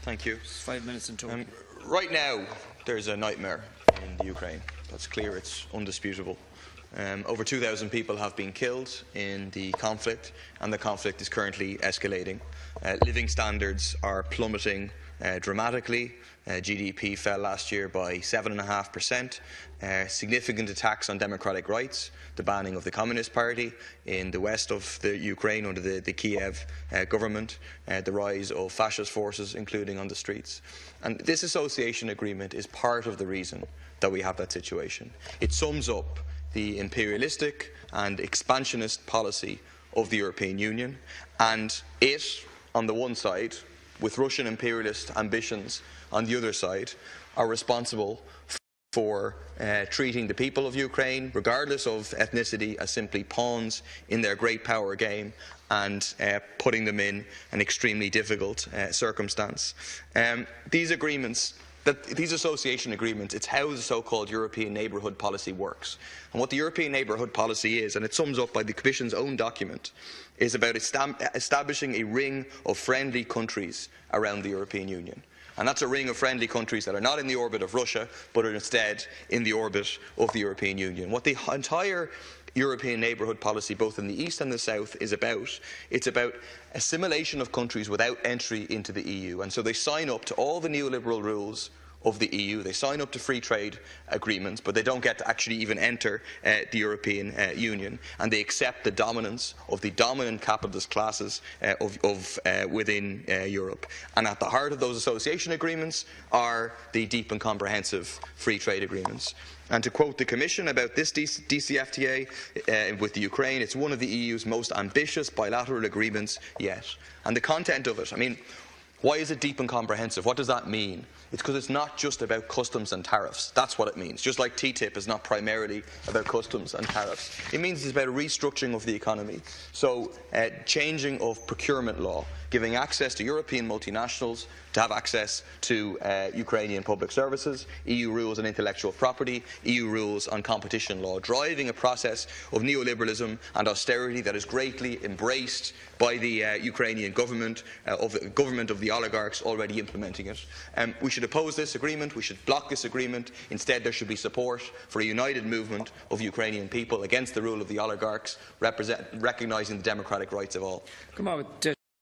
Thank you. 5 minutes in total. Right now, there's a nightmare in the Ukraine. That's clear. It's undisputable. Over 2,000 people have been killed in the conflict, and the conflict is currently escalating. Living standards are plummeting dramatically. GDP fell last year by 7.5%. Significant attacks on democratic rights, the banning of the Communist Party in the west of the Ukraine under the Kiev government, the rise of fascist forces, including on the streets. And this association agreement is part of the reason that we have that situation. It sums up the imperialistic and expansionist policy of the European Union, and it, on the one side, with Russian imperialist ambitions on the other side, are responsible for treating the people of Ukraine, regardless of ethnicity, as simply pawns in their great power game and putting them in an extremely difficult circumstance. These association agreements, it's how the so-called European neighbourhood policy works. And what the European neighbourhood policy is, and it's summed up by the Commission's own document, is about establishing a ring of friendly countries around the European Union. And that's a ring of friendly countries that are not in the orbit of Russia, but are instead in the orbit of the European Union. What the entire European neighbourhood policy, both in the east and the south, is about, it's about assimilation of countries without entry into the EU. And so they sign up to all the neoliberal rules of the EU, they sign up to free trade agreements, but they don't get to actually even enter the European Union, and they accept the dominance of the dominant capitalist classes within Europe. And at the heart of those association agreements are the deep and comprehensive free trade agreements. And to quote the Commission about this DCFTA with the Ukraine, it's one of the EU's most ambitious bilateral agreements yet. And the content of it, I mean, why is it deep and comprehensive? What does that mean? It's because it's not just about customs and tariffs. That's what it means. Just like TTIP is not primarily about customs and tariffs. It means it's about a restructuring of the economy. So changing of procurement law, giving access to European multinationals to have access to Ukrainian public services, EU rules on intellectual property, EU rules on competition law, driving a process of neoliberalism and austerity that is greatly embraced by the Ukrainian government, of the oligarchs already implementing it. We should oppose this agreement, we should block this agreement. Instead, there should be support for a united movement of Ukrainian people against the rule of the oligarchs, recognising the democratic rights of all. Come on with